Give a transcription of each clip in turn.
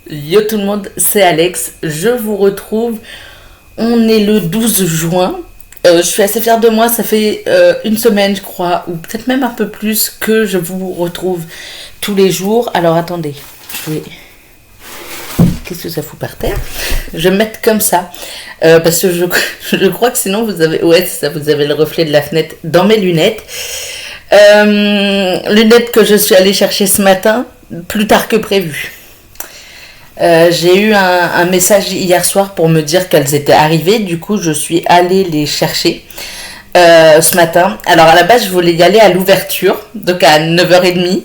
Yo tout le monde, c'est Alex, je vous retrouve, on est le 12 juin, je suis assez fière de moi, ça fait une semaine je crois, ou peut-être même un peu plus que je vous retrouve tous les jours. Alors attendez, je vais... Qu'est-ce que ça fout par terre? Je vais me mettre comme ça, parce que je crois que sinon vous avez... Ouais, c'est ça, vous avez le reflet de la fenêtre dans mes lunettes. Lunettes que je suis allée chercher ce matin, plus tard que prévu. J'ai eu un message hier soir pour me dire qu'elles étaient arrivées. Du coup, je suis allée les chercher ce matin. Alors, à la base, je voulais y aller à l'ouverture, donc à 9h30.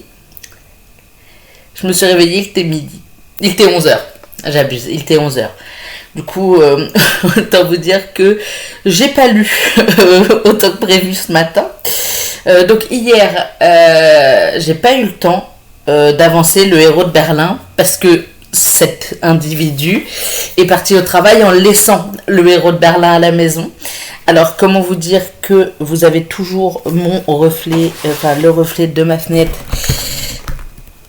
Je me suis réveillée, il était midi. Il était 11h. J'abuse, il était 11h. Du coup, autant vous dire que j'ai pas lu autant que prévu ce matin. Donc, hier, j'ai pas eu le temps d'avancer le héros de Berlin parce que cet individu est parti au travail en laissant le héros de Berlin à la maison. Alors, comment vous dire que vous avez toujours mon reflet, enfin le reflet de ma fenêtre,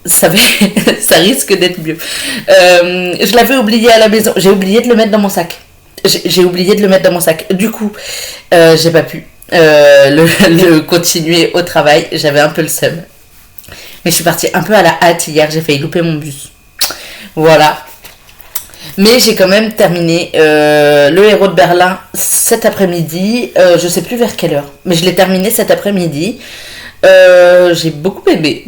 ça risque d'être mieux. Je l'avais oublié à la maison, j'ai oublié de le mettre dans mon sac. J'ai oublié de le mettre dans mon sac. Du coup, j'ai pas pu le continuer au travail, j'avais un peu le seum. Mais je suis partie un peu à la hâte hier, j'ai failli louper mon bus. Voilà. Mais j'ai quand même terminé le héros de Berlin cet après-midi. Je sais plus vers quelle heure, mais je l'ai terminé cet après-midi. J'ai beaucoup aimé.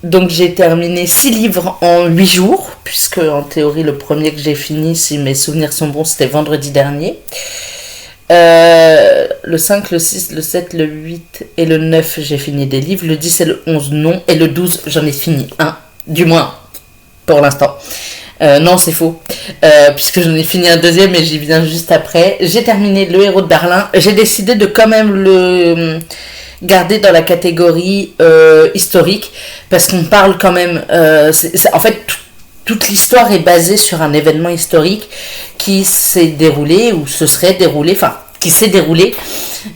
Donc j'ai terminé 6 livres en 8 jours, puisque en théorie le premier que j'ai fini, si mes souvenirs sont bons, c'était vendredi dernier. Le 5, le 6, le 7, le 8 et le 9, j'ai fini des livres. Le 10 et le 11, non. Et le 12, j'en ai fini un. Du moins, pour l'instant. Non, c'est faux. Puisque j'en ai fini un deuxième et j'y viens juste après. J'ai terminé le héros de Berlin. J'ai décidé de quand même le garder dans la catégorie historique. Parce qu'on parle quand même... en fait, toute l'histoire est basée sur un événement historique qui s'est déroulé, ou se serait déroulé, enfin, qui s'est déroulé.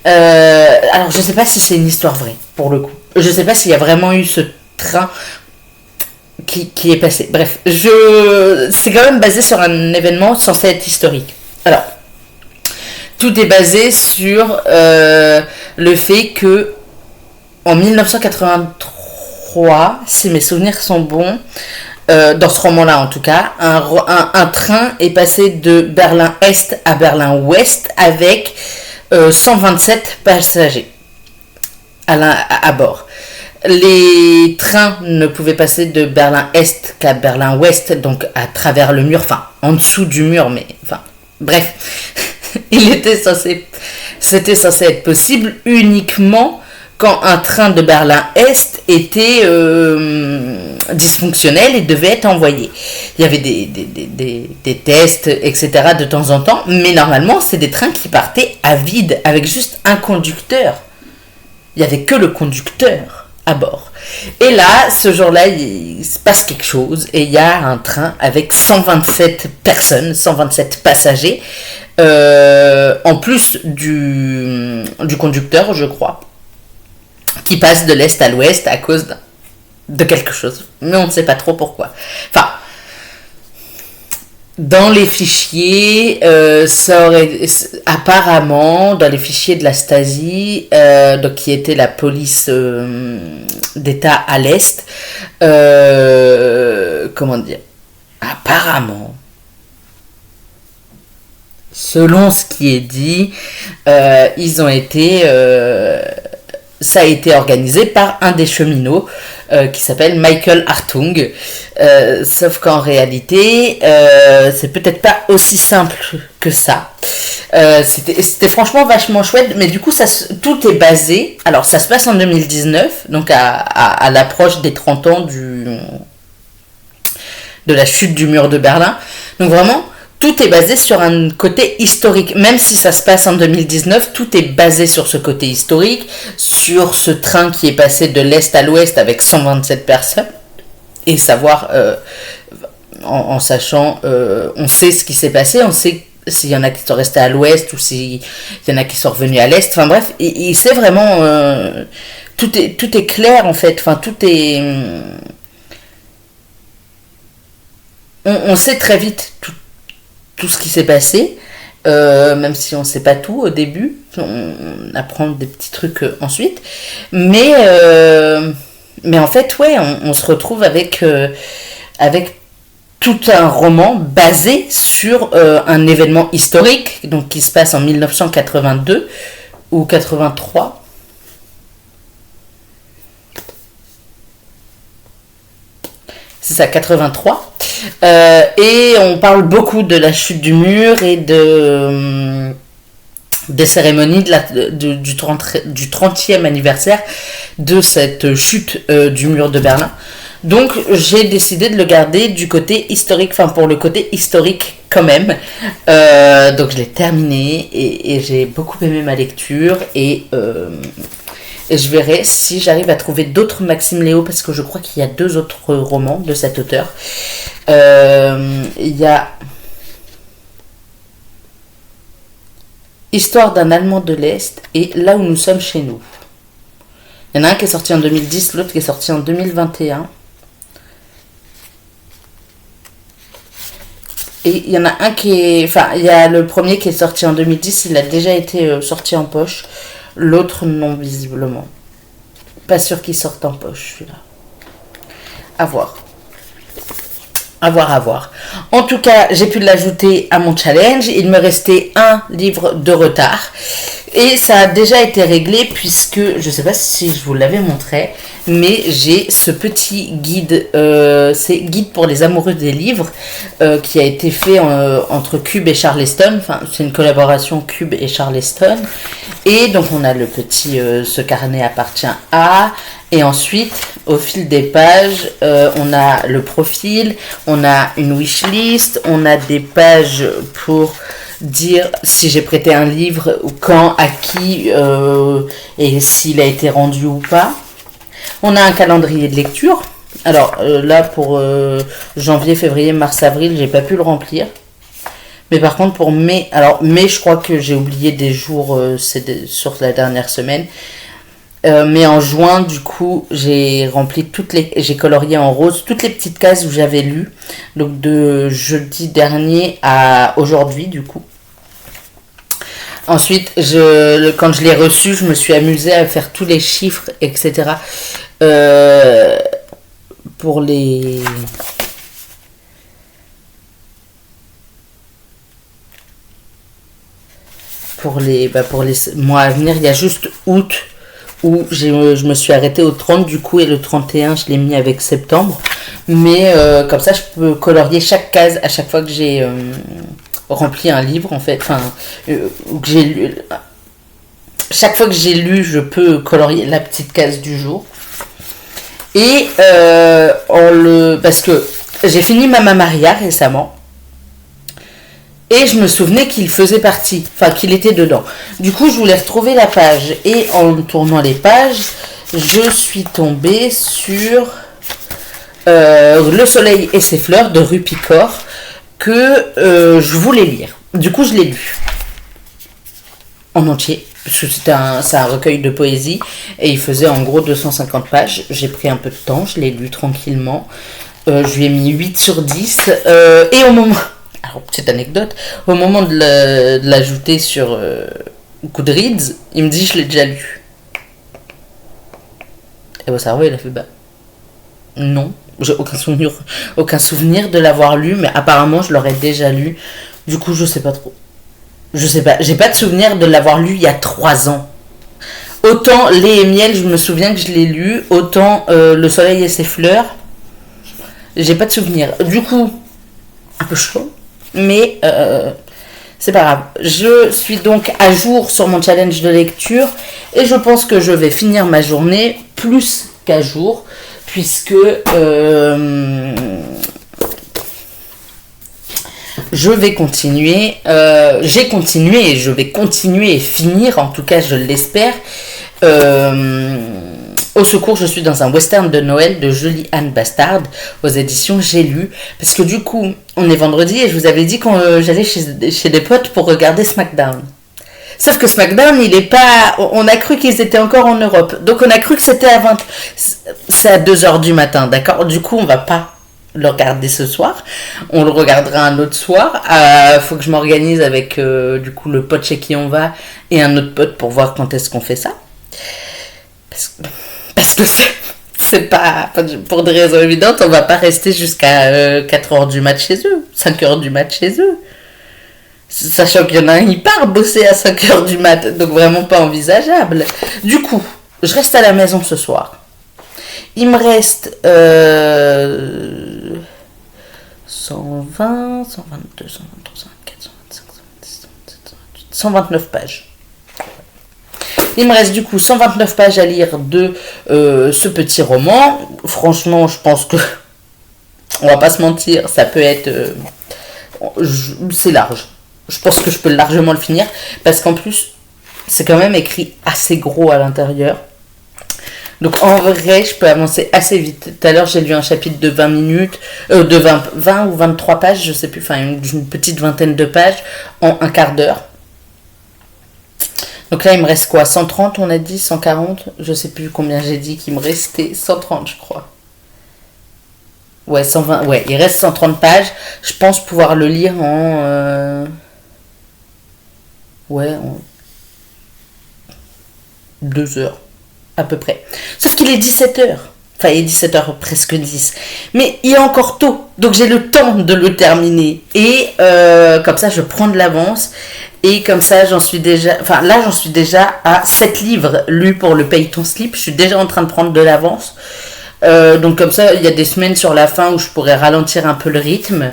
Alors, je sais pas si c'est une histoire vraie, pour le coup. Je sais pas s'il y a vraiment eu ce train qui est passé. Bref, c'est quand même basé sur un événement censé être historique. Alors, tout est basé sur le fait que en 1983, si mes souvenirs sont bons, dans ce roman-là en tout cas, un train est passé de Berlin-Est à Berlin-Ouest avec 127 passagers à bord. Les trains ne pouvaient passer de Berlin-Est qu'à Berlin-Ouest, donc à travers le mur, enfin en dessous du mur, mais enfin bref, c'était censé être possible uniquement quand un train de Berlin-Est était dysfonctionnel et devait être envoyé. Il y avait des tests, etc. de temps en temps, mais normalement, c'est des trains qui partaient à vide, avec juste un conducteur. Il n'y avait que le conducteur à bord. Et là, ce jour-là, il se passe quelque chose, et il y a un train avec 127 personnes, 127 passagers, en plus du conducteur, je crois, qui passe de l'Est à l'Ouest à cause de quelque chose. Mais on ne sait pas trop pourquoi. Enfin, dans les fichiers, ça aurait... Apparemment, dans les fichiers de la Stasi, donc qui était la police d'État à l'Est, comment dire? Apparemment, selon ce qui est dit, ils ont été... ça a été organisé par un des cheminots qui s'appelle Michael Hartung. Sauf qu'en réalité, c'est peut-être pas aussi simple que ça. C'était franchement vachement chouette, mais du coup, tout est basé... Alors, ça se passe en 2019, donc à l'approche des 30 ans de la chute du mur de Berlin. Donc vraiment... Tout est basé sur un côté historique. Même si ça se passe en 2019, tout est basé sur ce côté historique, sur ce train qui est passé de l'Est à l'Ouest avec 127 personnes. Et savoir, en sachant, on sait ce qui s'est passé, on sait s'il y en a qui sont restés à l'Ouest ou s'il y en a qui sont revenus à l'Est. Enfin bref, et c'est vraiment... tout est clair en fait. Enfin, tout est... on sait très vite tout ce qui s'est passé, même si on ne sait pas tout au début, on apprend des petits trucs ensuite, mais en fait, ouais, on se retrouve avec tout un roman basé sur un événement historique, donc qui se passe en 1982 ou 83. C'est ça, 83. Et on parle beaucoup de la chute du mur et des cérémonies du 30e anniversaire de cette chute du mur de Berlin. Donc j'ai décidé de le garder du côté historique, enfin pour le côté historique quand même. Donc je l'ai terminé et j'ai beaucoup aimé ma lecture et je verrai si j'arrive à trouver d'autres Maxime Léo, parce que je crois qu'il y a 2 autres romans de cet auteur. Il y a Histoire d'un Allemand de l'Est et Là où nous sommes chez nous. Il y en a un qui est sorti en 2010, l'autre qui est sorti en 2021. Et il y en a un qui est... Enfin, il y a le premier qui est sorti en 2010, il a déjà été sorti en poche. L'autre, non, visiblement. Pas sûr qu'il sorte en poche, celui-là. À voir. À voir. En tout cas, j'ai pu l'ajouter à mon challenge. Il me restait un livre de retard. Et ça a déjà été réglé puisque, je ne sais pas si je vous l'avais montré, mais j'ai ce petit guide, c'est Guide pour les amoureux des livres, qui a été fait entre Cube et Charleston. Enfin, c'est une collaboration Cube et Charleston. Et donc on a le petit, ce carnet appartient à, et ensuite au fil des pages, on a le profil, on a une wishlist, on a des pages pour dire si j'ai prêté un livre, quand, à qui, et s'il a été rendu ou pas. On a un calendrier de lecture. Alors là pour janvier, février, mars, avril, j'ai pas pu le remplir. Mais par contre pour mai, alors mai je crois que j'ai oublié des jours sur la dernière semaine. Mais en juin du coup j'ai rempli j'ai colorié en rose toutes les petites cases où j'avais lu. Donc de jeudi dernier à aujourd'hui du coup. Ensuite, quand je l'ai reçu, je me suis amusée à faire tous les chiffres, etc. Pour les... Pour les mois à venir, il y a juste août où je me suis arrêtée au 30 du coup, et le 31 je l'ai mis avec septembre. Mais comme ça je peux colorier chaque case à chaque fois que j'ai rempli un livre en fait. Enfin, que j'ai lu. Chaque fois que j'ai lu, je peux colorier la petite case du jour. Et parce que j'ai fini Mamma Maria récemment. Et je me souvenais qu'il faisait partie, enfin qu'il était dedans. Du coup, je voulais retrouver la page. Et en tournant les pages, je suis tombée sur Le Soleil et ses fleurs de Rupi Kaur, que je voulais lire. Du coup, je l'ai lu en entier, parce que c'est un recueil de poésie. Et il faisait en gros 250 pages. J'ai pris un peu de temps, je l'ai lu tranquillement. Je lui ai mis 8 sur 10. Et au moment... Alors, petite anecdote, au moment de l'ajouter sur Goodreads, il me dit je l'ai déjà lu. Et mon cerveau il a fait non, j'ai aucun souvenir de l'avoir lu, mais apparemment je l'aurais déjà lu. Du coup je sais pas trop. Je sais pas, j'ai pas de souvenir de l'avoir lu il y a 3 ans. Autant Lait et miel, je me souviens que je l'ai lu, autant Le Soleil et ses fleurs, j'ai pas de souvenir. Du coup, un peu chaud. Mais c'est pas grave. Je suis donc à jour sur mon challenge de lecture et je pense que je vais finir ma journée plus qu'à jour, puisque je vais continuer. J'ai continué et je vais continuer et finir, en tout cas je l'espère. Au secours, je suis dans un western de Noël de Julie Anne Bastard aux éditions J'ai lu. Parce que du coup, on est vendredi et je vous avais dit que j'allais chez des potes pour regarder SmackDown. Sauf que SmackDown, il est pas... On a cru qu'ils étaient encore en Europe. Donc on a cru que c'était à 20... C'est à 2h du matin, d'accord ? Du coup, on va pas le regarder ce soir. On le regardera un autre soir. Faut que je m'organise avec du coup le pote chez qui on va et un autre pote pour voir quand est-ce qu'on fait ça. Parce que c'est pas pour des raisons évidentes, on va pas rester jusqu'à 4h du mat chez eux, 5h du mat chez eux. Sachant qu'il y en a un, il part bosser à 5h du mat, donc vraiment pas envisageable. Du coup, je reste à la maison ce soir. Il me reste 120, 122, 123, 124, 125, 126, 127, 128, 129 pages. Il me reste du coup 129 pages à lire de ce petit roman. Franchement, je pense que, on va pas se mentir, ça peut être... c'est large. Je pense que je peux largement le finir, parce qu'en plus, c'est quand même écrit assez gros à l'intérieur. Donc en vrai, je peux avancer assez vite. Tout à l'heure, j'ai lu un chapitre de 20 minutes, de 20 ou 23 pages, je sais plus, enfin une petite vingtaine de pages en un quart d'heure. Donc là, il me reste quoi, 130, on a dit, 140, je sais plus combien j'ai dit qu'il me restait, 130 je crois. Ouais, 120, ouais, il reste 130 pages. Je pense pouvoir le lire en... en 2 heures, à peu près. Sauf qu'il est 17h. Enfin, il est 17h, presque 10. Mais il est encore tôt, donc j'ai le temps de le terminer. Et comme ça, je prends de l'avance. Et comme ça, j'en suis déjà à 7 livres lus pour le Paye ton slip. Je suis déjà en train de prendre de l'avance. Donc comme ça, il y a des semaines sur la fin où je pourrais ralentir un peu le rythme.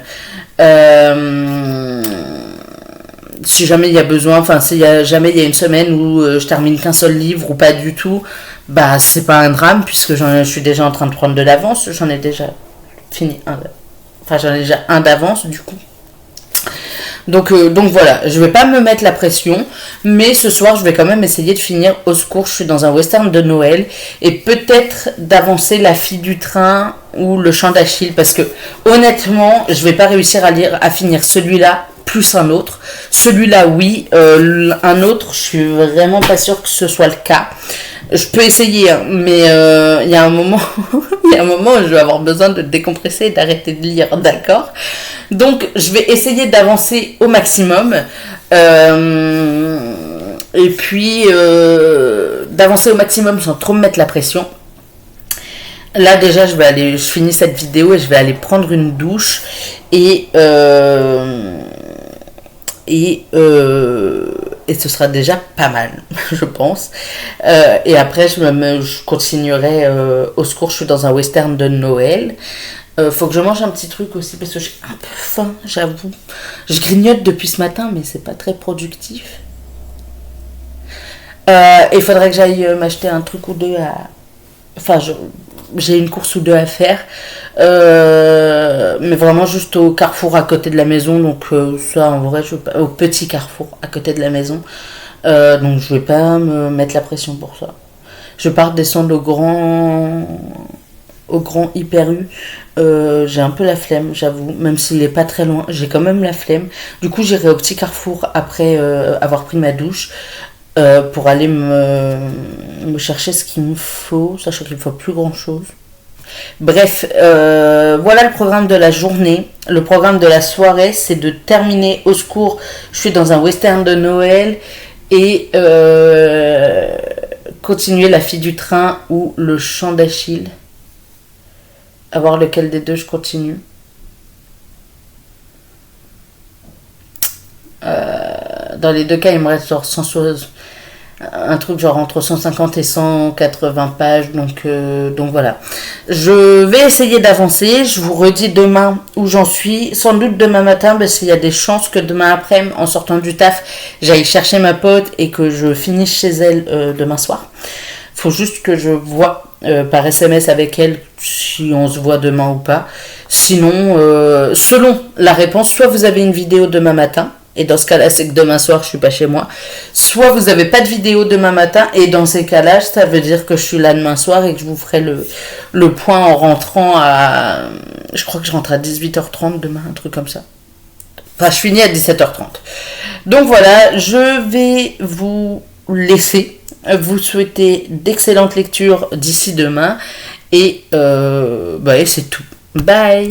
Si jamais il y a besoin, enfin si jamais il y a une semaine où je termine qu'un seul livre ou pas du tout, bah c'est pas un drame puisque je suis déjà en train de prendre de l'avance. J'en ai déjà fini j'en ai déjà un d'avance du coup. Donc voilà, je vais pas me mettre la pression, mais ce soir je vais quand même essayer de finir Au secours, je suis dans un western de Noël, et peut-être d'avancer La fille du train ou Le chant d'Achille, parce que honnêtement, je vais pas réussir à finir celui-là plus un autre. Celui-là, oui, un autre, je suis vraiment pas sûre que ce soit le cas. Je peux essayer, hein, mais il y a un moment où je vais avoir besoin de décompresser et d'arrêter de lire, d'accord ? Donc, je vais essayer d'avancer au maximum. Et puis, d'avancer au maximum sans trop me mettre la pression. Là, déjà, je finis cette vidéo et je vais aller prendre une douche. Et ce sera déjà pas mal, je pense. Et après, je continuerai Au secours, je suis dans un western de Noël. Faut que je mange un petit truc aussi parce que j'ai un peu faim, j'avoue. Je grignote depuis ce matin, mais c'est pas très productif. Il faudrait que j'aille m'acheter un truc ou deux à... Enfin, j'ai une course ou deux à faire. Mais vraiment juste au carrefour à côté de la maison. Donc ça, en vrai, au petit carrefour à côté de la maison. Donc je vais pas me mettre la pression pour ça. Je pars descendre au grand Hyper U. J'ai un peu la flemme, j'avoue, même s'il est pas très loin, j'ai quand même la flemme. Du coup, j'irai au petit carrefour après avoir pris ma douche pour aller me chercher ce qu'il me faut, sachant qu'il me faut plus grand chose. Bref, voilà le programme de la journée. Le programme de la soirée, c'est de terminer Au secours, je suis dans un western de Noël, et continuer La fille du train ou Le chant d'Achille. À voir lequel des deux je continue. Dans les deux cas, il me reste genre un truc genre entre 150 et 180 pages. Donc voilà. Je vais essayer d'avancer. Je vous redis demain où j'en suis. Sans doute demain matin, parce qu'il y a des chances que demain après, en sortant du taf, j'aille chercher ma pote et que je finisse chez elle demain soir. Faut juste que je vois par SMS avec elle si on se voit demain ou pas. Sinon, selon la réponse, soit vous avez une vidéo demain matin, et dans ce cas-là, c'est que demain soir, je suis pas chez moi. Soit vous avez pas de vidéo demain matin, et dans ces cas-là, ça veut dire que je suis là demain soir et que je vous ferai le point en rentrant à... Je crois que je rentre à 18h30 demain, un truc comme ça. Enfin, je finis à 17h30. Donc voilà, je vais vous laisser. Vous souhaiter d'excellentes lectures d'ici demain. Et c'est tout. Bye!